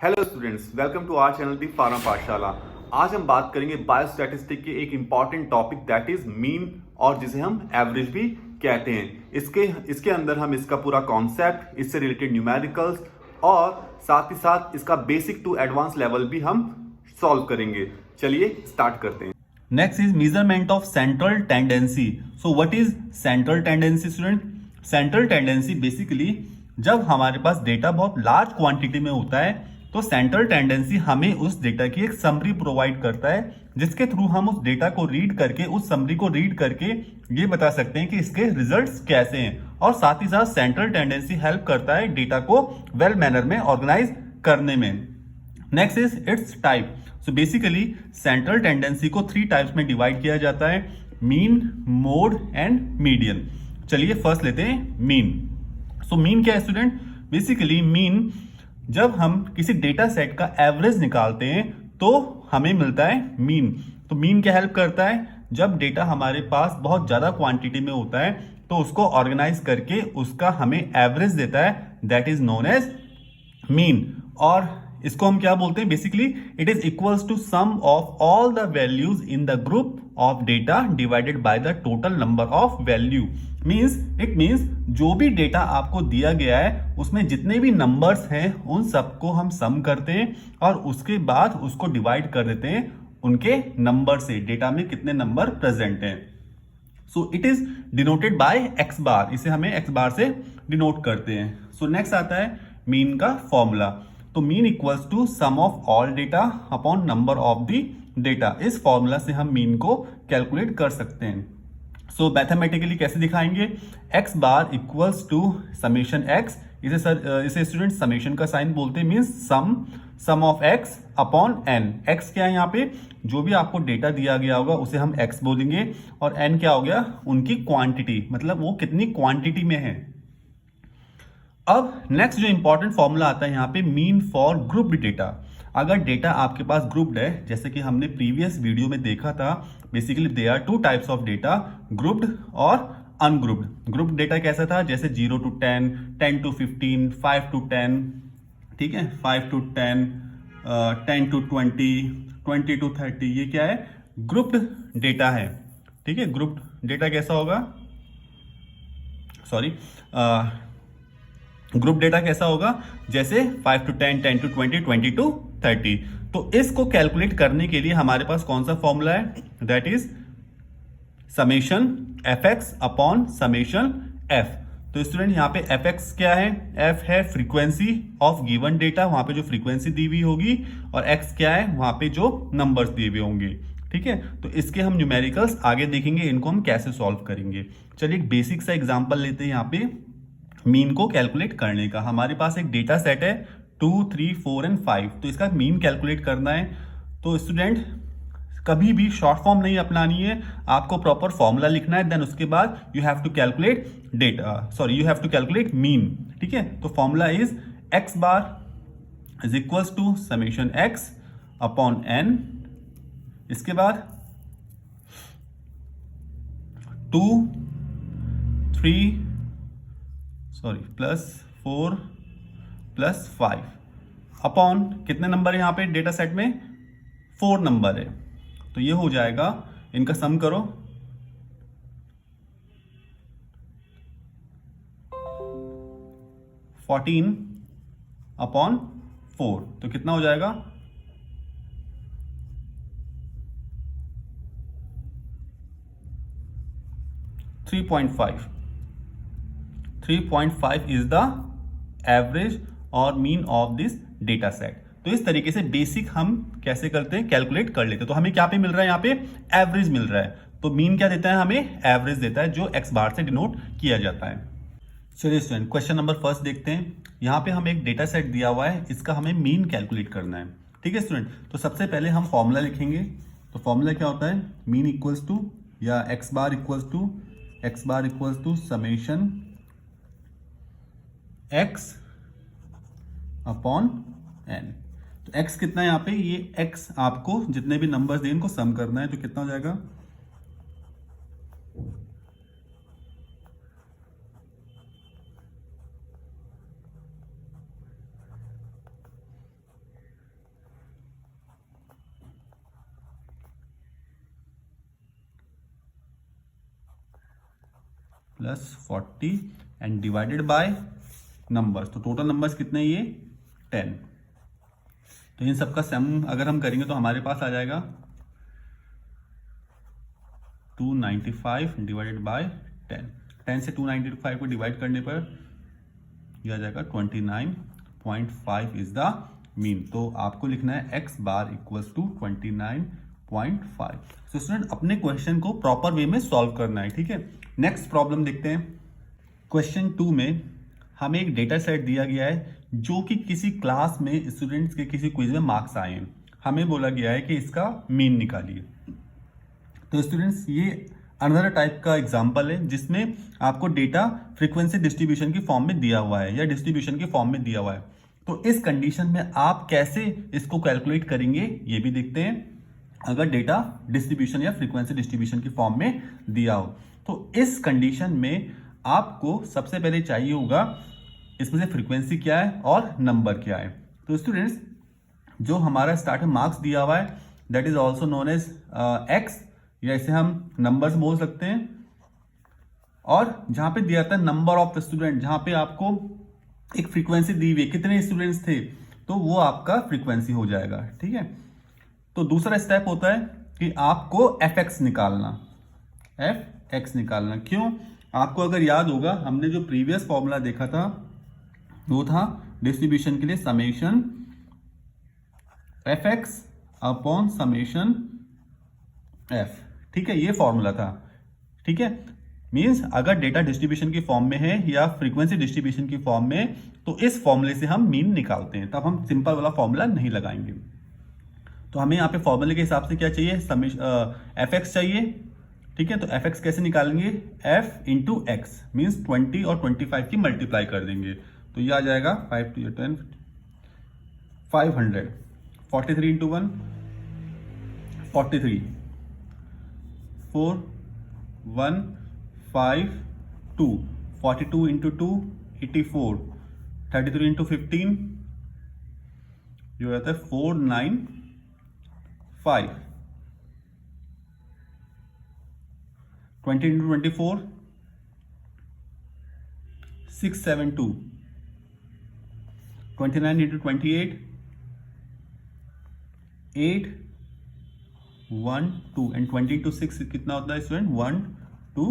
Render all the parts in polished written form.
Hello students, welcome to our channel the pharma Pathshala. आज हम बात करेंगे बायोस्टैटिस्टिक के एक important topic that is mean, और जिसे हम एवरेज भी कहते हैं। इसके अंदर हम इसका पूरा कॉन्सेप्ट, इससे रिलेटेड न्यूमेरिकल्स और साथ ही साथ इसका बेसिक टू एडवांस लेवल भी हम सॉल्व करेंगे। चलिए स्टार्ट करते हैं। Next is measurement of central tendency. So what is central tendency student? Central tendency basically जब हमारे पास डेटा बहुत लार्ज क्वांटिटी में होता है तो सेंट्रल टेंडेंसी हमें उस डेटा की एक समरी प्रोवाइड करता है, जिसके थ्रू हम उस डेटा को रीड करके, उस समरी को रीड करके ये बता सकते हैं कि इसके रिजल्ट्स कैसे हैं। और साथ ही साथ सेंट्रल टेंडेंसी हेल्प करता है डेटा को वेल मैनर में ऑर्गेनाइज करने में। Next is it's type. So basically central tendency को 3 टाइप्स में डिवाइड किया जाता है: मीन, मोड एंड मीडियन। चलिए फर्स्ट लेते हैं मीन। सो मीन क्या है स्टूडेंट? बेसिकली मीन, जब हम किसी डेटा सेट का एवरेज निकालते हैं तो हमें मिलता है मीन। तो मीन क्या हेल्प करता है? जब डेटा हमारे पास बहुत ज्यादा क्वांटिटी में होता है तो उसको ऑर्गेनाइज करके उसका हमें एवरेज देता है, that is known as mean. और इसको हम क्या बोलते हैं? Basically it is equals to sum of all the values in the group of data divided by the total number of value. It means जो भी डेटा आपको दिया गया है उसमें जितने भी नंबर्स हैं उन सबको हम सम करते हैं और उसके बाद उसको डिवाइड कर देते हैं उनके नंबर से, डेटा में कितने नंबर प्रेजेंट हैं। So it is denoted by X bar, इसे हमें एक्स बार से डिनोट करते हैं। सो नेक्स्ट आता है मीन का फॉर्मूला। तो mean equals to sum of all data upon number of the data. इस फॉर्मूला से हम मीन को कैलकुलेट कर सकते हैं। सो मैथमेटिकली कैसे दिखाएंगे? X bar equals to summation X, इसे स्टूडेंट समेशन का साइन बोलते हैं, means sum of X upon N. X क्या है यहाँ पे? जो भी आपको डेटा दिया गया होगा उसे हम एक्स बोलेंगे, और एन क्या हो गया? उनकी क्वांटिटी, मतलब वो कितनी क्वांटिटी में है। अब नेक्स्ट जो इंपॉर्टेंट फॉर्मूला आता है यहाँ पे, मीन फॉर ग्रुप्ड डेटा। अगर डेटा आपके पास ग्रुप्ड है, जैसे कि हमने प्रीवियस वीडियो में देखा था, basically they are 2 types of data, grouped और अनग्रुप्ड। ग्रुप्ड डेटा कैसा था? जैसे 0 to 10, 10 to 15, 5 to 10, ठीक है, 5 to 10, 10 to 20, 20 to 30। ये क्या है? ग्रुप्ड डेटा है। ठीक है, ग्रुप्ड डेटा कैसा होगा? सॉरी, ग्रुप डेटा कैसा होगा? जैसे 5 to 10, 10 to 20, 20 to 30। तो इसको कैलकुलेट करने के लिए हमारे पास कौन सा फॉर्मूला है? That is summation F x upon summation F. तो स्टूडेंट यहाँ पे एफ एक्स क्या है? एफ है फ्रीक्वेंसी ऑफ गिवन डेटा, वहां पे जो फ्रीक्वेंसी दी हुई होगी, और एक्स क्या है? वहां पे जो नंबर्स दिए हुए होंगे। ठीक है, तो इसके हम न्यूमेरिकल्स आगे देखेंगे, इनको हम कैसे सॉल्व करेंगे। चलिए एक बेसिक सा एग्जांपल लेते हैं यहाँ पे मीन को कैलकुलेट करने का। हमारे पास एक डेटा सेट है 2, 3, 4 एंड 5। तो इसका मीन कैलकुलेट करना है। तो स्टूडेंट कभी भी शॉर्ट फॉर्म नहीं अपनानी है, आपको प्रॉपर फॉर्मूला लिखना है, देन उसके बाद you have to calculate you have to calculate mean. ठीक है, तो formula is X bar is equals to summation X upon N. इसके बाद 2, 3 प्लस 4 प्लस 5 अपॉन कितने नंबर है यहाँ पे डेटा सेट में? 4 नंबर है। तो ये हो जाएगा, इनका सम करो, 14 अपॉन 4, तो कितना हो जाएगा? 3.5। 3.5 is the average और mean of this data set. तो इस तरीके से बेसिक हम कैसे करते हैं? कैलकुलेट कर लेते हैं। तो हमें क्या पे मिल रहा है? यहाँ पे एवरेज मिल रहा है। तो मीन क्या देता है? हमें एवरेज देता है, जो एक्स बार से डिनोट किया जाता है। चलिए स्टूडेंट क्वेश्चन नंबर फर्स्ट देखते हैं। यहाँ पे हमें एक डेटा सेट दिया हुआ है, इसका हमें मीन कैलकुलेट करना है। ठीक है स्टूडेंट, तो सबसे पहले हम फॉर्मूला लिखेंगे। तो फॉर्मूला क्या होता है? मीन इक्वल्स टू, या X bar equals to summation x upon n। तो x कितना है यहाँ पे? ये x आपको जितने भी नंबर्स दिए इनको सम करना है। तो कितना हो जाएगा? Plus 40 and divided by numbers. तो टोटल नंबर्स कितने ये 10। तो इन सबका सम अगर हम करेंगे तो हमारे पास आ जाएगा 295 डिवाइडेड बाय 10। 10 से 295 को डिवाइड करने पर यह आ जाएगा 29.5 इज द मीन। तो आपको लिखना है x बार इक्वल्स टू 29.5। तो स्टूडेंट अपने क्वेश्चन को प्रॉपर वे में सॉल्व करना है, ठीक है। नेक्स्ट प्रॉब्लम देखते हैं। क्वेश्चन 2 में हमें एक डेटा सेट दिया गया है जो कि किसी क्लास में स्टूडेंट्स के किसी क्विज में मार्क्स आए हैं। हमें बोला गया है कि इसका मीन निकालिए। तो स्टूडेंट्स ये अनदर टाइप का एग्जांपल है जिसमें आपको डेटा फ्रीक्वेंसी डिस्ट्रीब्यूशन की फॉर्म में दिया हुआ है या डिस्ट्रीब्यूशन की फॉर्म में दिया हुआ है। तो इस कंडीशन में आप कैसे इसको कैलकुलेट करेंगे ये भी देखते हैं, अगर डेटा डिस्ट्रीब्यूशन या फ्रीक्वेंसी डिस्ट्रीब्यूशन की फॉर्म में दिया हो। तो इस कंडीशन में आपको सबसे पहले चाहिए होगा इसमें से फ्रीक्वेंसी क्या है और नंबर क्या है। तो स्टूडेंट्स जो हमारा स्टार्ट में मार्क्स दिया हुआ है that is also known as X, या इसे हम नंबर्स बोल सकते हैं। और जहां पे दिया था नंबर ऑफ द स्टूडेंट, जहां पे आपको एक फ्रीक्वेंसी दी हुई है कितने स्टूडेंट्स थे, तो वो आपका फ्रीक्वेंसी हो जाएगा, ठीक है। तो दूसरा स्टेप होता है कि आपको एफ एक्स निकालना, एफ एक्स निकालना। क्यों? आपको अगर याद होगा हमने जो प्रीवियस फॉर्मूला देखा था वो था डिस्ट्रीब्यूशन के लिए summation F x upon summation F, ठीक है, ये फॉर्मूला था, ठीक है। मींस अगर डेटा डिस्ट्रीब्यूशन की फॉर्म में है या फ्रीक्वेंसी डिस्ट्रीब्यूशन की फॉर्म में तो इस फॉर्मूले से हम मीन निकालते हैं, तब हम सिंपल वाला फॉर्मूला नहीं लगाएंगे। तो हमें यहाँ पे फॉर्मूले के हिसाब से क्या चाहिए, एफ एक्स चाहिए, ठीक है। तो एफ एक्स कैसे निकालेंगे, एफ इंटू एक्स मीन्स 20 और 25 की मल्टीप्लाई कर देंगे। तो ये आ जाएगा 5 to 10 500, 43 इंटू 1 43, 4 1 5 2, 42 इंटू 2 84, 33 इंटू 15 ये हो जाता है 495, 20 इंटू 24 672, 29 इंटू 28 8 1 2 एंड 20 इंटू 6 कितना होता है स्टूडेंट 1 2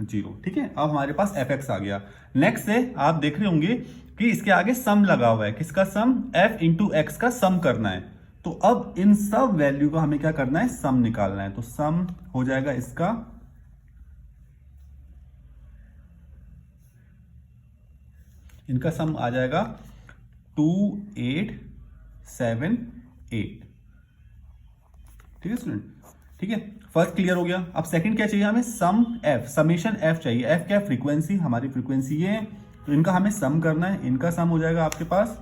0, ठीक है। अब हमारे पास एफ एक्स आ गया। नेक्स्ट है आप देख रहे होंगे कि इसके आगे सम लगा हुआ है, किसका सम, एफ इंटू एक्स का सम करना है। तो अब इन सब वैल्यू का हमें क्या करना है, सम निकालना है। तो सम हो जाएगा इसका इनका सम आ जाएगा 2878, ठीक है स्टूडेंट, ठीक है। फर्स्ट क्लियर हो गया। अब सेकंड क्या चाहिए हमें, सम एफ, समेशन एफ चाहिए। एफ क्या है, फ्रीक्वेंसी, हमारी फ्रीक्वेंसी ये है, तो इनका हमें सम करना है। इनका सम हो जाएगा आपके पास,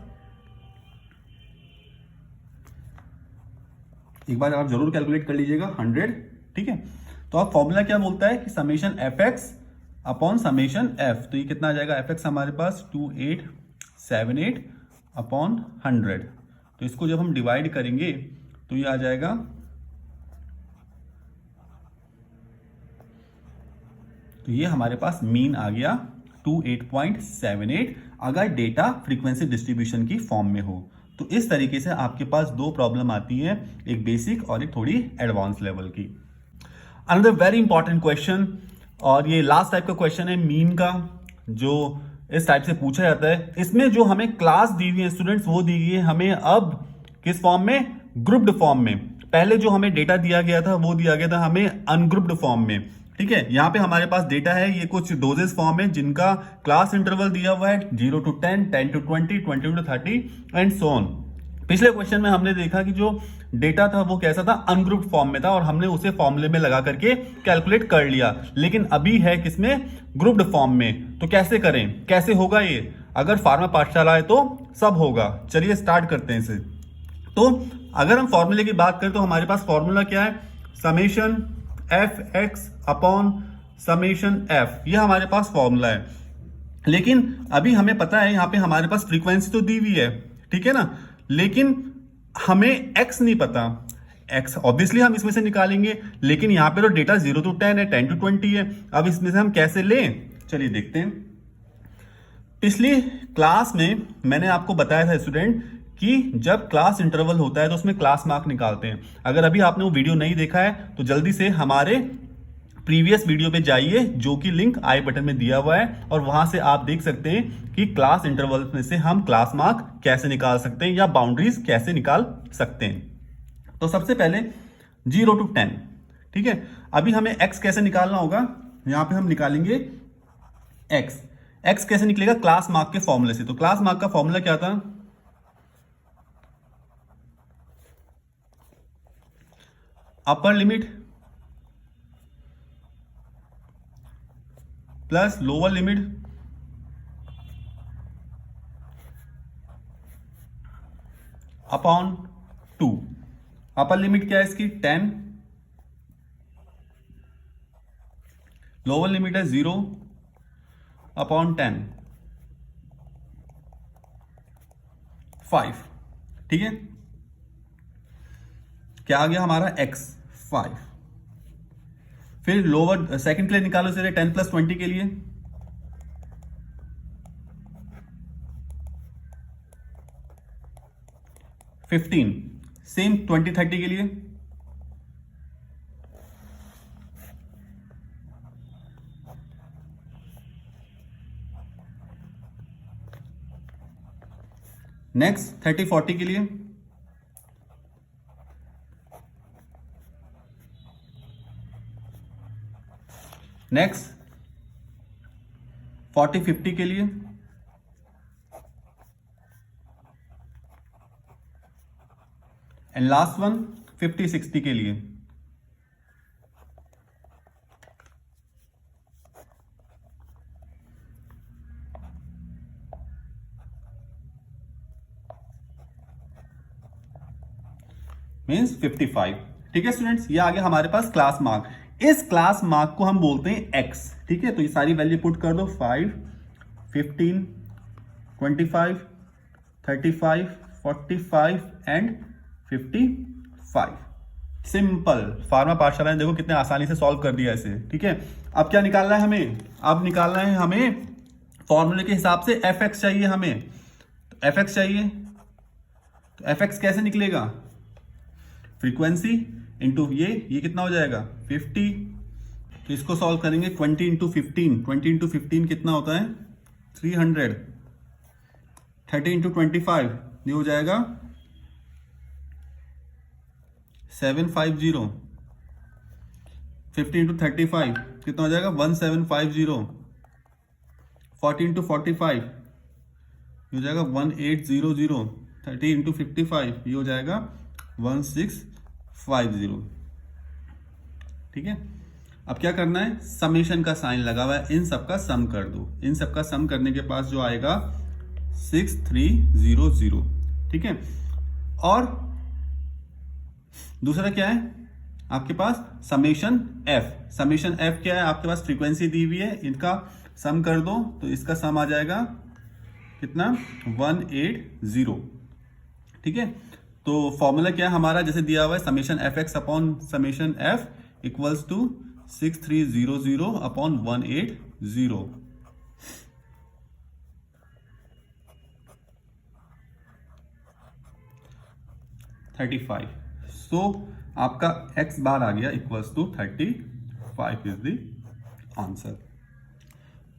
एक बार आप जरूर कैलकुलेट कर लीजिएगा, 100, ठीक है। तो अब फॉर्मूला क्या बोलता है कि summation F x upon summation F, तो ये कितना आ जाएगा, एफ एक्स हमारे पास 2878 अपॉन 100। तो इसको जब हम डिवाइड करेंगे तो ये आ जाएगा, तो ये हमारे पास मीन आ गया 28.78 अगर डेटा फ्रीक्वेंसी डिस्ट्रीब्यूशन की फॉर्म में हो। तो इस तरीके से आपके पास दो प्रॉब्लम आती है, एक बेसिक और एक थोड़ी एडवांस लेवल की। अनदर वेरी इंपॉर्टेंट क्वेश्चन, और ये लास्ट टाइप का क्वेश्चन है मीन का, जो इस टाइप से पूछा जाता है। इसमें जो हमें क्लास दी हुई है स्टूडेंट्स वो दी गई है हमें अब किस फॉर्म में, ग्रुप्ड फॉर्म में। पहले जो हमें डेटा दिया गया था वो दिया गया था हमें अनग्रुप्ड फॉर्म में, ठीक है। यहाँ पे हमारे पास डेटा है, ये कुछ डोजेस फॉर्म है जिनका क्लास इंटरवल दिया हुआ है 0 to 10, 10 to 20, 20 to 30 and so on. पिछले क्वेश्चन में हमने देखा कि जो डेटा था वो कैसा था, अनग्रुप्ड फॉर्म में था, और हमने उसे फॉर्मूले में लगा करके कैलकुलेट कर लिया। लेकिन अभी है किसमें, ग्रुप्ड फॉर्म में। तो कैसे करें, कैसे होगा ये, अगर फार्मा पाठशाला है तो सब होगा। चलिए स्टार्ट करते हैं इसे। तो अगर हम फॉर्मूले की बात करें तो हमारे पास फॉर्मूला क्या है, summation F x upon summation F, ये हमारे पास फॉर्मूला है। लेकिन अभी हमें पता है यहाँ पे हमारे पास फ्रीक्वेंसी तो दी हुई है, ठीक है ना, लेकिन हमें x नहीं पता। x ऑब्वियसली हम इसमें से निकालेंगे, लेकिन यहाँ पे तो डेटा 0 to 10 है, 10 to 20 है। अब इसमें से हम कैसे लें, चलिए देखते हैं। पिछली क्लास में मैंने आपको बताया था स्टूडेंट कि जब क्लास इंटरवल होता है तो उसमें क्लास मार्क निकालते हैं। अगर अभी आपने वो वीडियो नहीं देखा है तो जल्दी से हमारे प्रीवियस वीडियो पे जाइए, जो कि लिंक आई बटन में दिया हुआ है, और वहां से आप देख सकते हैं कि क्लास इंटरवल में से हम क्लास मार्क कैसे निकाल सकते हैं या बाउंड्रीज कैसे निकाल सकते हैं। तो सबसे पहले 0 to 10, ठीक है। अभी हमें x कैसे निकालना होगा, यहां पे हम निकालेंगे x कैसे निकलेगा, क्लास मार्क के फॉर्मूले से। तो क्लास मार्क का फॉर्मूला क्या था, upper limit plus lower limit upon 2। Upper limit क्या है इसकी 10, लोअर लिमिट है 0 अपॉन 10, 5, ठीक है। क्या आ गया हमारा x 5। फिर लोअर सेकंड के लिए निकालो, इसे 10 + 20 के लिए 15, सेम 20 30 के लिए नेक्स्ट 30 40 के लिए नेक्स्ट 40 50 के लिए एंड लास्ट वन 50 60 के लिए। मीन्स 55, ठीक है स्टूडेंट्स। ये आ गया हमारे पास क्लास मार्क। इस क्लास मार्क को हम बोलते हैं x, ठीक है। तो ये सारी वैल्यू पुट कर दो, 5 15 25 35 45 एंड 55। सिंपल। फार्मा पाठशाला ने देखो कितने आसानी से सॉल्व कर दिया इसे, ठीक है। अब क्या निकालना है हमें, अब निकालना है हमें फॉर्मूले के हिसाब से fx चाहिए हमें। तो fx चाहिए, तो fx कैसे निकलेगा, फ्रीक्वेंसी इंटू ये कितना हो जाएगा 50। तो इसको सॉल्व करेंगे 20 इंटू 15, 20 इंटू 15 कितना होता है 300। 30 इंटू 25 ये हो जाएगा 750। 50 इंटू 35 कितना हो जाएगा 1750। 40 इंटू 45 ये हो जाएगा 1800। 30 इंटू 55 ये हो जाएगा 1650, ठीक है। अब क्या करना है, समेशन का साइन लगा हुआ है, इन सब का सम कर दो। इन सब का सम करने के पास जो आएगा 6300, ठीक है। और दूसरा क्या है आपके पास, समेशन f। समेशन f क्या है, आपके पास फ्रीक्वेंसी दी हुई है, इनका सम कर दो तो इसका सम आ जाएगा कितना 180, ठीक है। तो फॉर्मूला क्या है हमारा, जैसे दिया हुआ है summation fx upon summation f equals to 6300 upon 180। So आपका x बार आ गया equals to 35 is the answer.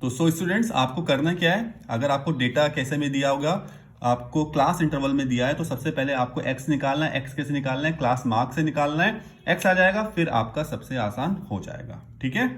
तो सो स्टूडेंट्स आपको करना क्या है, अगर आपको डेटा कैसे में दिया होगा, आपको क्लास इंटरवल में दिया है, तो सबसे पहले आपको x निकालना है। x कैसे निकालना है, क्लास मार्क से निकालना है। x आ जाएगा, फिर आपका सबसे आसान हो जाएगा, ठीक है।